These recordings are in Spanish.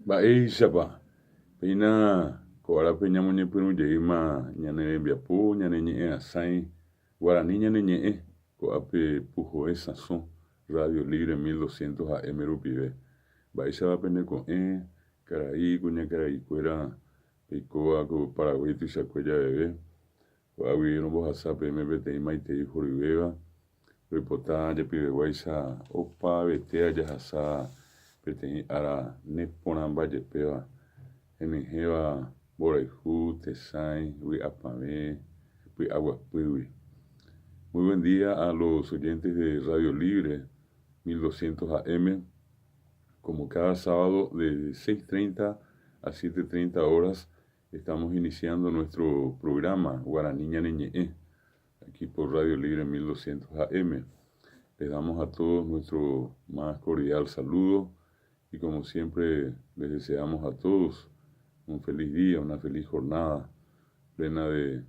Mba'éichapa. Peina ko'árape ñamoñepyrũjeýma ñane rembiapo, ñane ñe'ẽ asãi Guarani ñane ñe'ẽ ko'ápe Pujoe Sasõ Radio Libre 1200 AM rupive. Mba'éichapa pendeko'ẽ karai kuñakaraikuéra peikóva ku Paraguay tuichakue javeve ko'águi rombohasa peẽme peteĩ maitei horyvéva roipota jepiveguáicha opavete ajahasa peteĩ ára neporãmbajepéva henyhẽva mborayhu, tesãi, vy'apavẽ, py'aguapýgui. Muy buen día a los oyentes de Radio Libre 1200 AM. Como cada sábado de 6:30 a 7:30 horas estamos iniciando nuestro programa Guaraní Ñane Ñe'ẽ, aquí por Radio Libre 1200 AM. Les damos a todos nuestro más cordial saludo y como siempre les deseamos a todos un feliz día, una feliz jornada plena de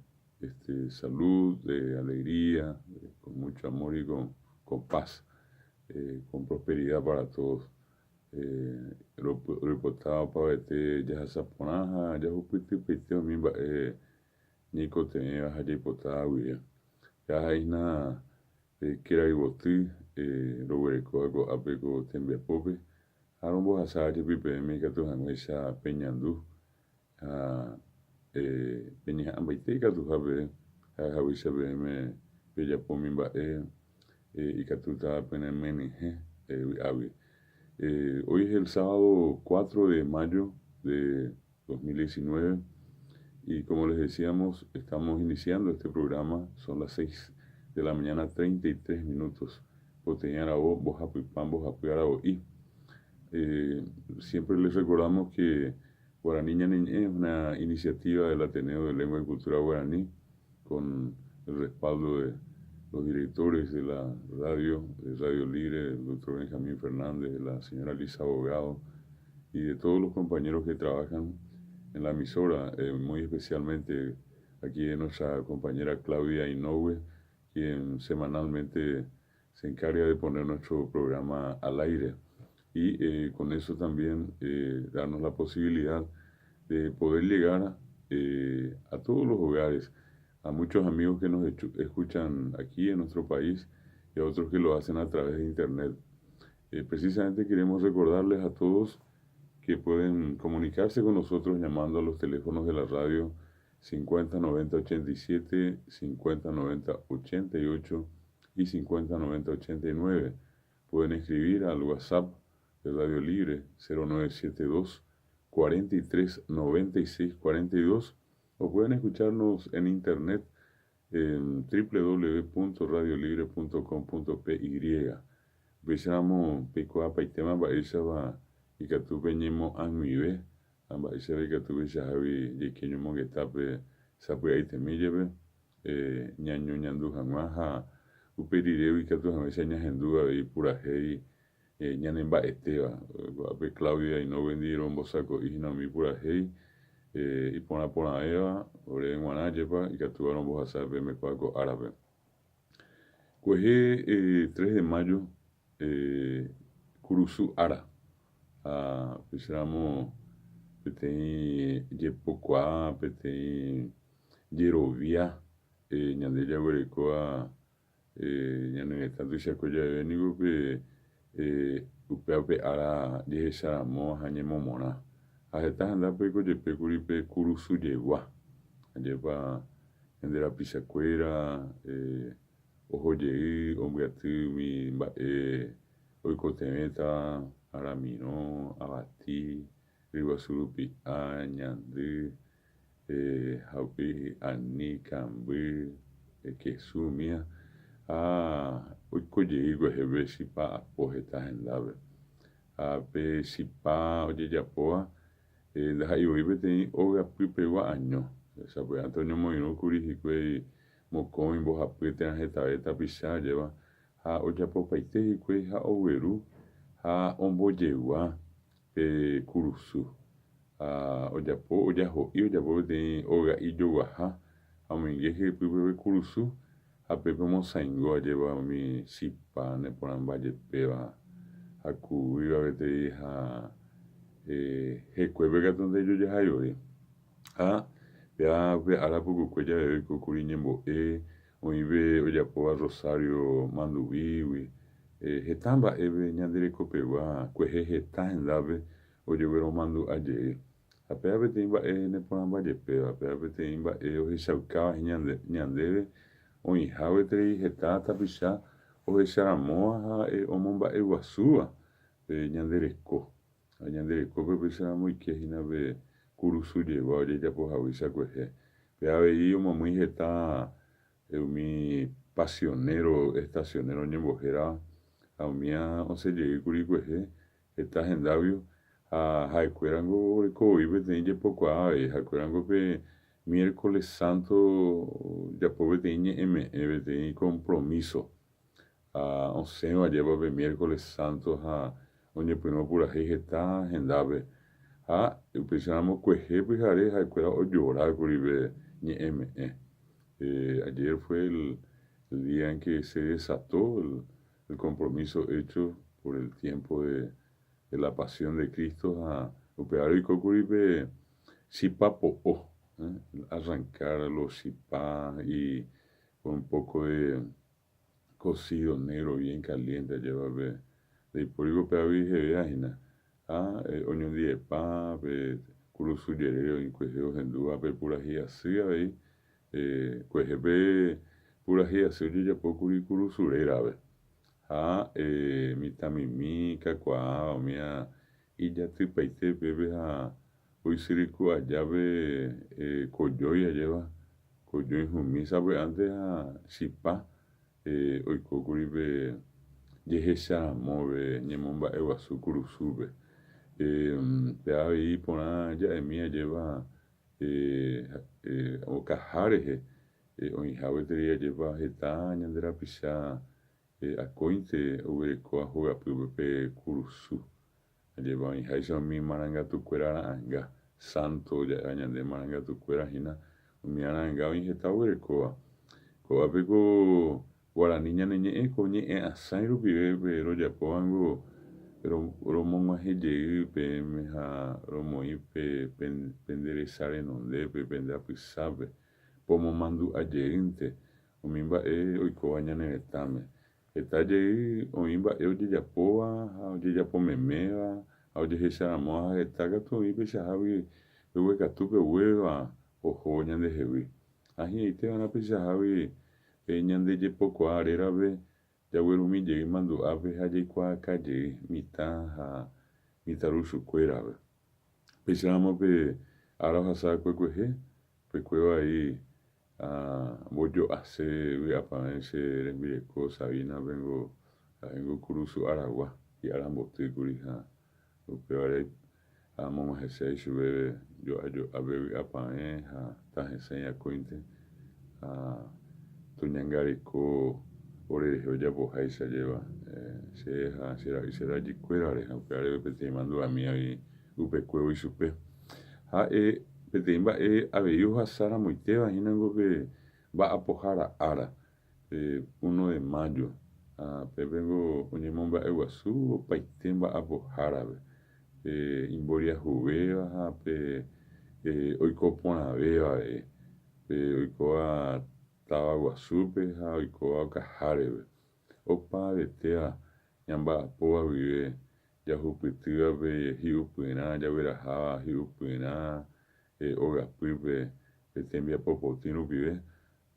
salud, de alegría, con mucho amor y con paz, con prosperidad para todos. Reportado para este ya saponaja ya upite mimba niko te baja ya portada guía ya haina kira ibotu robereko algo apego tembia pope arombo hasaje pipe me que tu hamesha peñandu a peña ambaite que tu habe hawisha me bella pomimba y que tu ta penemeni abi. Hoy es el sábado 4 de mayo de 2019 y como les decíamos, estamos iniciando este programa, son las 6 de la mañana, 33 minutos. Siempre les recordamos que Guaraní Ñane Ñe'ẽ es una iniciativa del Ateneo de Lengua y Cultura Guaraní con el respaldo de los directores de la radio, de Radio Libre, el doctor Benjamín Fernández, de la señora Lisa Abogado y de todos los compañeros que trabajan en la emisora, muy especialmente aquí de nuestra compañera Claudia Inoue, quien semanalmente se encarga de poner nuestro programa al aire y con eso también darnos la posibilidad de poder llegar a todos los hogares, a muchos amigos que nos escuchan aquí en nuestro país y a otros que lo hacen a través de internet. Precisamente queremos recordarles a todos que pueden comunicarse con nosotros llamando a los teléfonos de la radio 50 90 87, 50 90 88 y 50 90 89. Pueden escribir al WhatsApp de Radio Libre 0972 43 96 42 o pueden escucharnos en internet en www.radiolibre.com.py. Besamos pecoa paitema baisaba y que tu peñemo anmive amba isebe que tu beshavi yekeño mogetape sape aitemillebe ñaño ñandu jamaja uperireu y que tu jamesa ñajenduga y pura hei ñanemba esteba ape Claudia y no vendieron bosaco y no mi pura hei y pona eva ore en guanayepa y que tuvieron vos a saber me cuaco árabe cueje 3 de mayo Curuzú Ara pensamos petei yepocuá petei yerovia ñandeya guerekoa ñanengeta tuichakoja vénico pe upéape Ara jehecharamo hañemomorã aheta hendápe kojepékuri pe Kurusujegua ajepa ñande rapichakuéra ohojey ombyatymi mba'e oikotevéta aramirõ avati ryguasu rupi ñandy ha upe ani kamby kesumia oikojey gueheve chipa apo heta hendápe pe chipa ojejapóva ndaha'ivoi peteĩ ogapýpegua año sapy'áta oñemoirũkuri hikuái mokõi mbohapy térã hetave tapicha jeva ha ojapopaite hikuái ha ogueru ha ombojegua pe Kurusú ojaho'i ojapo peteĩ oga'i joguaha ha omoinge hypýpe pe Kurusú ha pépe omosãingo ajépa umi chipa neporãmbajepéva hakuvýva peteĩ ha Recuerda que donde yo ya hay, vea, ahora poco cuella de Cocuriñembo, oive, oye, poa Rosario, Mandubi, Hetamba, eve, ñandere copegua, cueje, en dave, oye, vero mandu ayer. Apea bete imba ne poramba de peo, apea bete imba o hishaukawa ñandere, o inhawe trei hetata pisha, o hesharamoa omomba guasúa, ñandere ko. Ñandere ko pisha muy que hinabe kurusu lleva, oye, ya pues avisa cueje. Pea veí o muy heta, mi pasionero, estacionero ñembojera, a mía, o se llegue curi cueje, está en Davio haikuerango rekoibe tenye poco haikuerango pe miércoles santo ya pobre tenye tenye compromiso o sea lleva pe miércoles santo onde puno pura está agendave empezamos cueje pues haré haikuera o llorar curibe ni ayer fue el día en que se desató el compromiso hecho por el tiempo de la pasión de Cristo a operar y cocuribe sipa popo, arrancar los sipa y con un poco de cocido negro bien caliente lleva de por eso pero dije ajena oño de pa curu suyereo y cuejo hendúa pe pura gia así ahí cueje pe pura gia así yo ya puedo curu surera mitamimi kakua mia illa tripaite bebe uisiriku allave koyoi lleva koyoi humisa pues antes shipa oikokuribe yehesha move ñemomba eguasu kurusube pea ahí pona ya mía lleva okajareje oihawe teria lleva heta ñandera pisha acointe uberekoa hogapýpe kurusu lleva oihaisa mi marangatukuéra anga santo ya ñande marangatukuéra hína umi aranga oiheta uberekóva kóvapeko guarani ñaneñe'ẽ ko ñe'ẽ asãi rupive rojapóvango romog̃uahẽjey peẽme ha romoĩ penderecha renondépe pende apysápe pomomandu'ajeýnte umi mba'e oikóva ñane retãme hetajeýi oĩ mba'e ojejapóva ha ojejapomeméva ha ojehecharamo ha heta katu oĩ peichahágui peguekatu peguéva oho ñandehegui ahínteva'erã peichahágui ñandejepokuaa rérave jaguerumijey mandu'ápe ha jaikuaakajey mitãru chukuérave péicharamo ára ohasakue kuehe pekuevai mbojo'ase vy'apavẽ che rembireko Sabina vengo kurusu aragua hi'arambotýkuri ha upévare amog̃uahẽséi chupe jo'ajo'ápe vy'apavẽ ha tahesãi akóinte toñangareko orerehe ojapoháicha jeva che chera'ỹ cherajykuérare ha upévare peteĩ mandu'ámi upekuévo ichupe peteĩ mba'e avei ohasaramoitévahínango pe mba'apohára ára 1 de mayo pépengo oñemomba'eguasu opaite mba'apohárave imboriahuvéva ha pe oiko porãvéva pe oikóva Tavaguasúpe ha oikóva Okaháreve opavavetéva ñamba'apóva guive jahupytývape hi'upyrã jagueraháva hi'upyrã ogapýpe tembiapopotĩ rupive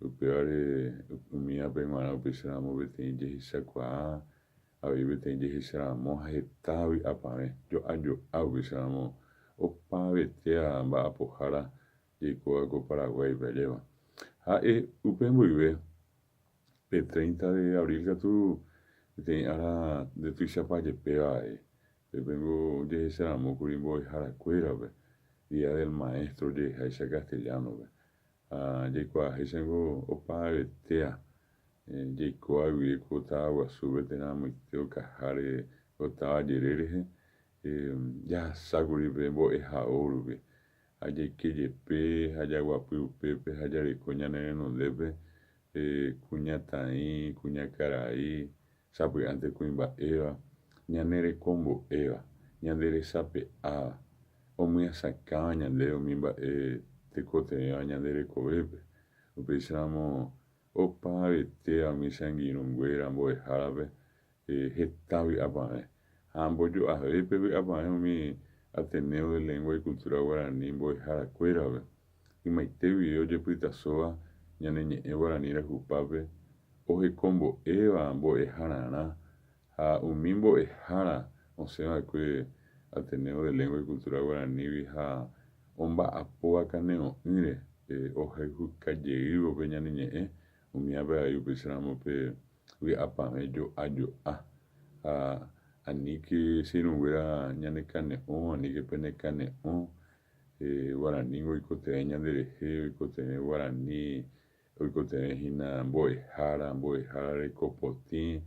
upévare umívape g̃uarã upeicharamóva peteĩ jehechakuaa avei peteĩ jehecharamo ha heta vy'apavẽ jo'ajo'a upeicharamóva opavavetéva mba'apohára jeikóva ko Paraguáipe ajéva upe mboyve pe 30 de abril katu peteĩ ára ndetuichapajepéva pépengo jehecharamo kuri mbo'eharakuérape Día del Maestro jehecha castellanope jaikuaahechango opavavetéva jeikóva guive ko Tavaguasúpe térãmoite okaháre otava jerérehe jahasákuri pe mbo'ehao rupi ha jaikejepe ha jaguapy upépe ha jareko ñane renondépe kuñataĩ kuñakarai sapy'ánte kuimba'éva ñane rekombo'éva ñande resape'áva, omyasakãva ñande umi mba'e tekotevẽva ñande rekovépe, upéicharamo opavavetéva misiangirũnguéra mbo'ehárape heta vy'apavẽ ha ambojo'avépe vy'apavẽ umi Ateneo de Lengua y Cultura Guaraní mbo'eharakuérape ymaitéguive ojepytasóva ñane ñe'ẽ Guarani rehupápe ohekombo'éva mbo'ehárarã ha umi mbo'ehára osẽva'ekue Ateneo de Lengua y Cultura Guaranívi ha omba'apóva kane'õ'ỹre ohayhukajeývope ñane ñe'ẽ umi ápe avei upéicharamo pe vy'apavẽ jo'ajo'a ha aníke che irũnguéra ñane kane'õ aníke pene kane'õ Guaranígui oikotevẽ ñanderehe oikotevẽ Guarani oikotevẽhína mbo'ehára rekopotĩ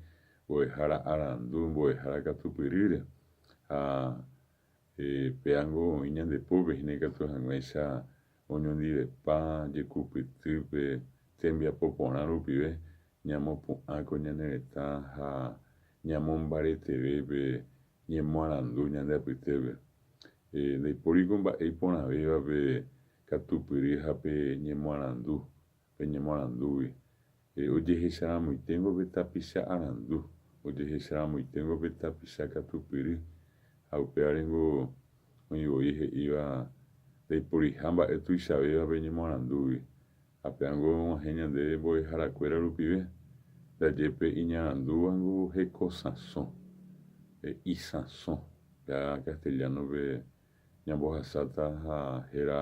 mbo'ehára arandu mbo'ehára katupyrýre ha péango oĩ ñandepópe hína ikatu hag̃uáicha oñondivepa jekupytýpe tembiapo porã rupive ñamopu'ãko ñane retã ha ñamombaretevépe ñemoarandu ñande apytépe ndaipóriko mba'e iporãvévape katupyry ha pe ñemoarandúgui ojehecharamoiténgo pe tapicha arandu ojehecharamoiténgo pe tapicha katupyry ha upévarengo oĩvoi he'íva ndaiporiha mba'e tuichavéva pe ñemoarandúgui ha péango og̃uahẽ ñande mbo'eharakuéra rupive ndajépe iñarandúvango hekosãso isãso ya castellanope ñambohasáta ha héra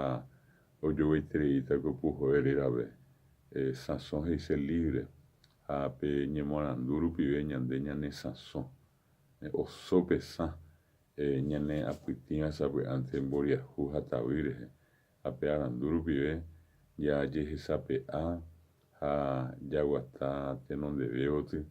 ojogueitereíta ko Pujo Herrerape sãso he'iche libre ha pe ñemoarandu rupive ñande ñane sãso osópe ñane apytĩva sapy'ánte mboriahu hatavy rehe ha pe arandu rupive jajehechape'a ha jaguata tenondeve gotyo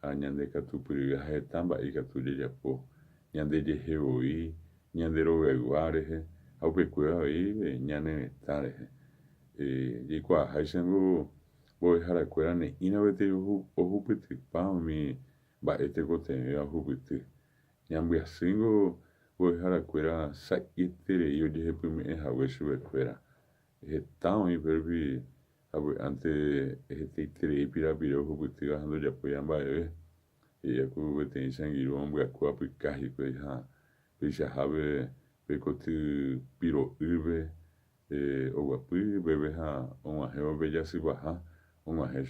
ha ñande katupyryve ha heta mba'e ikatu jejapo ñande jehevoi ñande rogaygua rehe ha upekuéva avei ñane retã rehe jaikuaahásachango mbo'eharakuéra ne'írã peteĩ ohupytypa umi mba'e tekotevẽva ohupyty ñambyasýngo mbo'eharakuéra sa'íeterei ojehepyme'ẽhague chuvekuéra heta oĩ pérupi sapy'ánte hetaiterei pirapire ohupytýva ha ndojapói amba'eve e'aku peteĩ ichangirũ ombyaku apyka hikuái ha péichahápe pekoty piro'ýpe oguapy pépe ha og̃uahẽvo pe jasypaha og̃uahẽ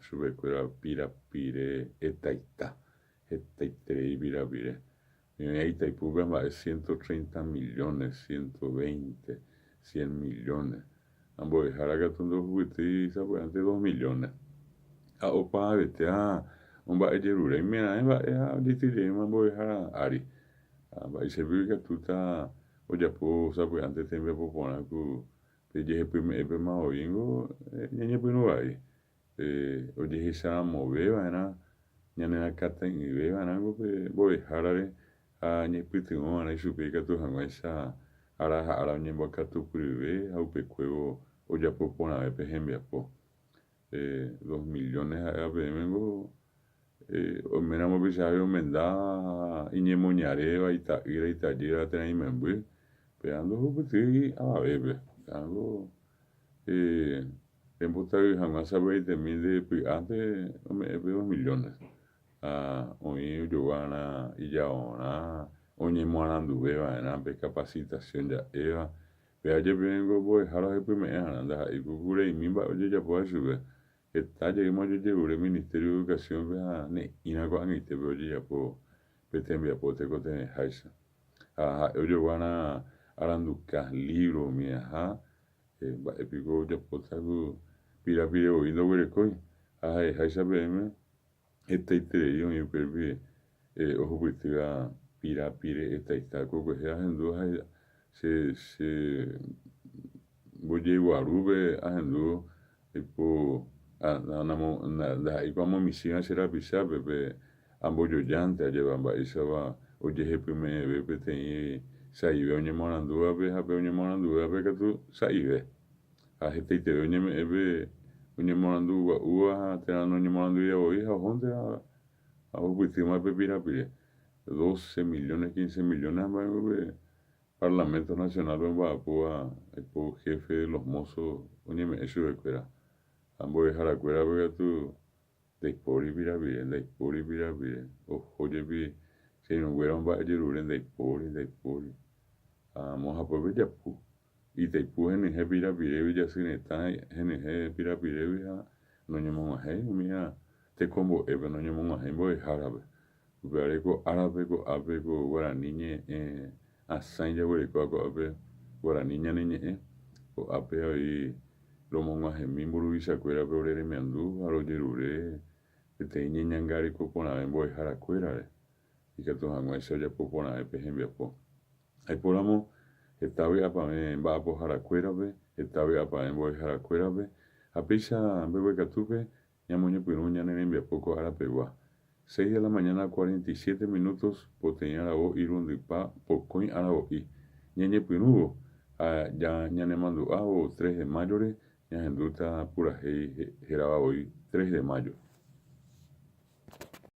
chupekuéra pirapire etaita hetaiterei pirapire oĩvẽ Itaipúpe mba'e 130 millones 120 100 millones ha mbo'ehára katu ndohupytýi sapy'ánte 2 millones ha opavavete ha omba'ejeruréi mierãhe mba'e ha ojetyjeýma mbo'ehára ári ha mba'eichape ikatúta ojapo sapy'ánte tembiapo porã ku pe jehepyme'ẽpe maoíngo ñañepyrũ vai ojehecharamoveva'erã ñanerakatã'ỹiveva'erãko pe mbo'ehárare ha ñepytyvõva'erã ichupe ikatu hag̃uáicha ára ha ára oñemboakatupyryve ha upekuévo ojapo porãvépe hembiapo 2 millones ha'e peẽmengo oméramo peichahápe omenda iñemoñaréva ita'ýra itajýra térã imemby péa ndohupytýi avavépe péango rembotavy hag̃ua sápe 20.000 ndepy'ápe ome'ẽpe 2 millones ha oĩ ojoguarã ijaorã oñemoaranduveva'erã pe capacitación ja'éva peajepevéngo mbo'ehára ohepyme'ẽharã ndaha'éiko kureimi mba'e ojejapoha chupe hetajeýma ojejerure Ministerio de Educación pe ha ne'írã ko'ag̃uitépe ojejapo pe tembiapo tekotevẽháicha ha ha'e ojoguarã aranduka libro omiaha mba'épiko ojapóta ku pirapirevoi ndoguerekói ha ha'eháicha peẽme hetaiterei oĩ upérupi ohupytýva pirapire etaita kokuehe ahendu che mbojeguarúpe ahendu tipo ndaha'éiko amo michĩva che rapichápe pe ambojojánte ajépa mba'éichapa ojehepyme'ẽve peteĩ saive oñemoarandúvape ha pe oñemoaranduvévape katu sa'ive ha hetaiteve oñeme'ẽpe oñemoarandu gua'úva ha térã noñemoarandu javoi ha ohónte ha ohupytýma pe pirapire 12 millones, 15 millones, Parlamento Nacional, el jefe de los mozos, oye, me eso de cuera. Ambos dejar la cuera, vea tú, de pori vira bien, ojo, oye, vi, si no hubiera un valle, de pori. Vamos a poder ya, pu. Y te pu, en el vira vire, ya sin estar, en el vira vire, no llamamos a mira, te combo, no llamamos a voy a jarabe. Vereko árabe ko abe ko guarani nye asanya vereko ko abe guarani nye ko abe ahí lo monga hemi muru isa kuera beorere miandu aro jerure te nye nyangari ko pona embo hara kuera re y que to hangwa isa ya po pona epe hembia po ai poramo estabe apa me ba po hara kuera be estabe apa embo hara kuera be apisa bebe katupe nyamonye pirunya nene mbia poco árabe wa 6 de la mañana, 47 minutos, potenía la voz irundipa, pocoin a la voz y ñeñe pinudo, ya ñane mandu 3 de mayo, ñajenduta pura geraba hoy 3 de mayo.